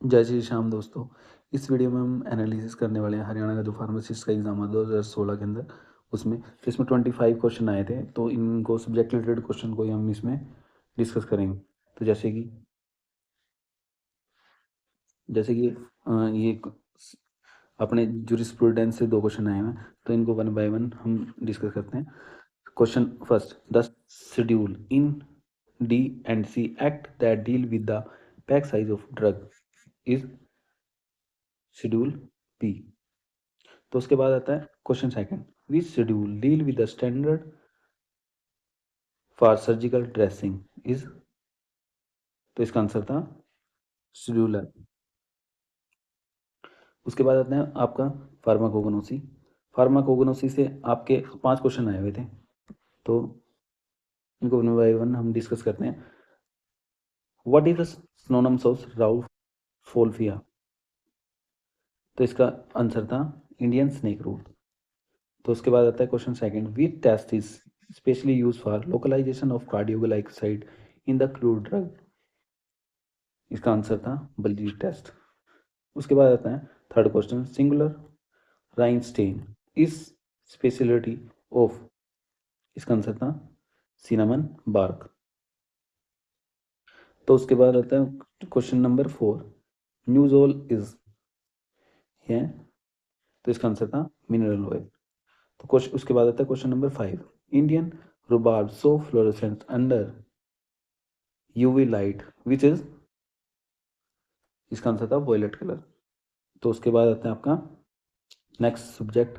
जय श्री श्याम दोस्तों। इस वीडियो में हम एनालिसिस करने वाले हैं हरियाणा का जो फार्मासिस्ट का एग्ज़ाम है 2016 के अंदर, उसमें तो इसमें 25 क्वेश्चन आए थे। तो इनको सब्जेक्ट रिलेटेड क्वेश्चन को ही हम इसमें डिस्कस करेंगे। तो जैसे कि ये अपने जूरिस्प्रूडेंस से 2 क्वेश्चन आए हैं, तो इनको वन बाय वन हम डिस्कस करते हैं। Question first, the schedule in D and C act that deal with the pack size of drug is schedule P. तो उसके बाद आता है question second, which schedule deal with the standard for surgical dressing is. तो इसका answer था schedule है। उसके बाद आता है आपका फार्माकोगनोसी। फार्माकोगनोसी से आपके 5 क्वेश्चन आए हुए थे, तो इनको वन बाय वन हम डिस्कस करते हैं। What is the synonyms of rauwolfia. तो इसका आंसर था इंडियन स्नेक रूट। तो उसके बाद आता है question second, which test is specially use for localization of cardioglycoside in the crude drug. इसका आंसर था बल्जी टेस्ट। उसके बाद आता है third question, singular rhinestone is speciality of. इसका आंसर था सिनामन बार्क। तो उसके बाद आता है क्वेश्चन नंबर 4, न्यूजोल इज है। तो इसका आंसर था मिनरल ऑयल। तो क्वेश्चन उसके बाद आता है question number 5, Indian rhubarb so fluorescence under UV light which is. इसका आंसर था वॉयलेट कलर। तो उसके बाद आता है आपका नेक्स्ट सब्जेक्ट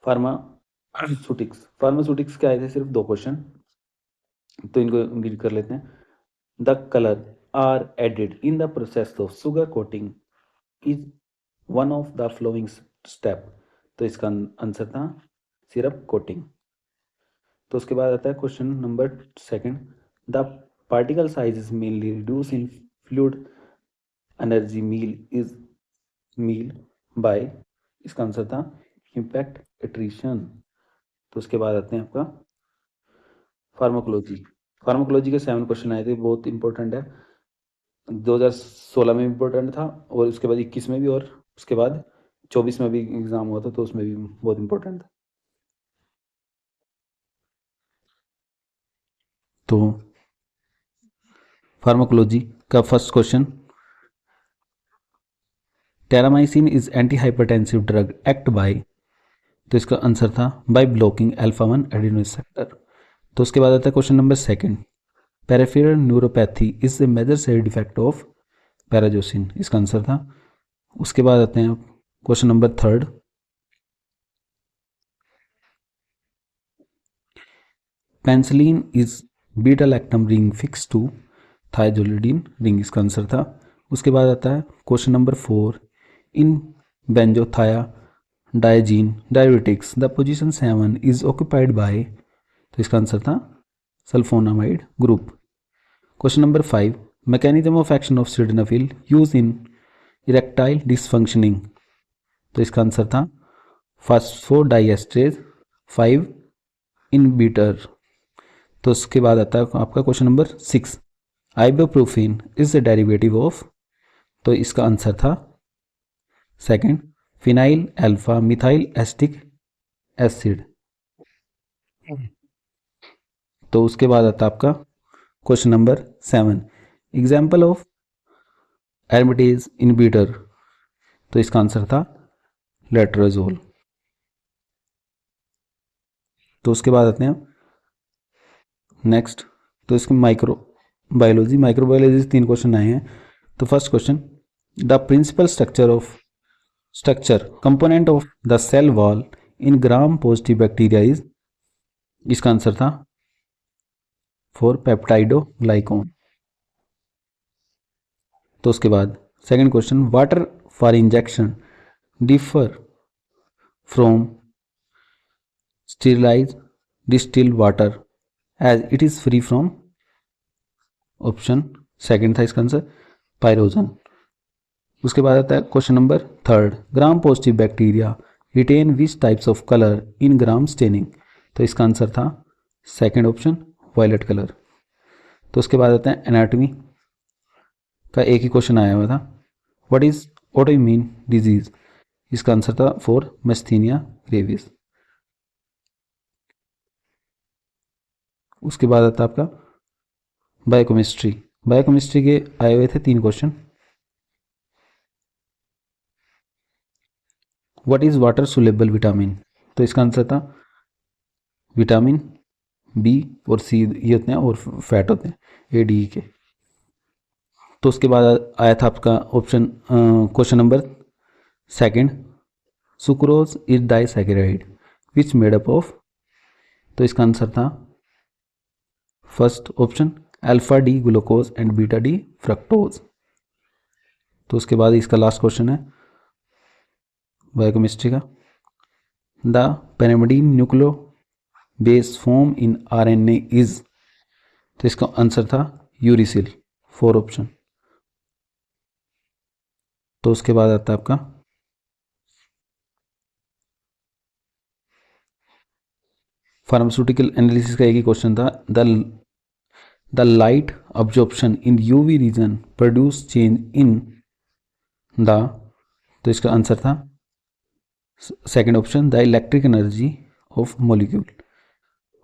फार्मास्यूटिक्स। फार्मास्यूटिक्स के आए थे सिर्फ 2 क्वेश्चन, तो इनको रीड कर लेते हैं। The colour are added in the process of sugar coating is one of the following step. तो इसका आंसर था सिरप कोटिंग। तो उसके बाद आता है question number second, the particle size is mainly reduce in fluid energy mill by. इसका answer था इम्पैक्ट एट्रीशन। तो उसके बाद आते हैं आपका फार्माकोलॉजी। फार्माकोलॉजी के 7 क्वेश्चन आए थे, बहुत इंपॉर्टेंट है। 2016 में इम्पोर्टेंट था, और उसके बाद 21 में भी, और उसके बाद 24 में भी एग्जाम हुआ था, तो उसमें भी बहुत इंपॉर्टेंट था। तो फार्माकोलॉजी का first question, Terramycin is anti hypertensive drug act by. तो इसका आंसर था बाय ब्लॉकिंग अल्फा 1 एडेनोसेप्टर। तो उसके बाद आता है question number second, peripheral neuropathy is a major side effect of prazosin. इसका आंसर था। उसके बाद आते हैं question number third, penicillin is beta lactam ring fix to thiazolidine ring. इसका आंसर था। उसके बाद आता है question number 4, in benzothiadiazine diabetics the position 7 is occupied by. तो इसका आंसर था sulfonamide group. Question number 5, mechanism of action of sildenafil use in erectile dysfunctioning. तो इसका आंसर था फास्फोडाइएस्ट्रेज 5 इनहिबिटर। तो उसके बाद आता है आपका question number 6, ibuprofen is the derivative of. तो इसका आंसर था second, phenyl alpha methyl acetic acid. तो उसके बाद आता है आपका question number 7, example of aromatase inhibitor. तो इसका आंसर था लेट्राजोल। तो उसके बाद आते हैं नेक्स्ट, तो इसकी माइक्रोबायोलॉजी से 3 क्वेश्चन आए हैं। तो first question, the principle structure component of the cell wall in gram positive bacteria is. इसका आंसर था फॉर पेप्टाइडोग्लाइकॉन। तो उसके बाद second question, water for injection differ from sterilize distilled water as it is free from. Option second था इसका answer pyrogen. उसके बाद आता है question number third, gram positive bacteria retain which types of colour in gram staining. तो इसका answer था second option violet colour. तो उसके बाद आता है एनाटॉमी। का एक ही क्वेश्चन आया हुआ था, व्हाट इज ऑटोइम्यून डिजीज, इसका आंसर था फॉर मैस्थीनिया ग्रेविस। उसके बाद आता है आपका बायोकेमिस्ट्री। बायोकेमिस्ट्री के आए हुए थे 3 question. What is water soluble vitamin, तो इसका आंसर था विटामिन बी और सी, ये होते हैं और फैट होते हैं ए डी के। तो उसके बाद आया था आपका option question number second, sucrose is disaccharide which made up of, तो इसका आंसर था first option alpha D glucose and beta D fructose. तो उसके बाद इसका लास्ट क्वेश्चन है बायोकेमिस्ट्री का, the pyrimidine nucleobase form in RNA is, तो इसका आंसर था यूरिसिल, 4 ऑप्शन। तो उसके बाद आता है आपका फार्मास्यूटिकल एनालिसिस का एक ही क्वेश्चन था, the light absorption in UV region produce change in the, तो इसका आंसर था second option the electric energy of molecule.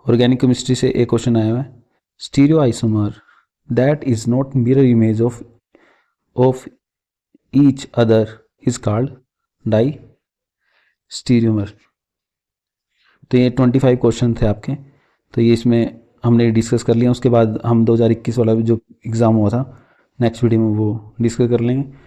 Organic chemistry से एक क्वेश्चन आया हुआ है, stereoisomer that is not mirror image of each other is called diastereomer. तो ये 25 क्वेश्चन थे आपके, तो ये इसमें हमने डिस्कस कर लिया। उसके बाद हम 2021 वाला जो एग्ज़ाम हुआ था नेक्स्ट वीडियो में वो डिस्कस कर लेंगे।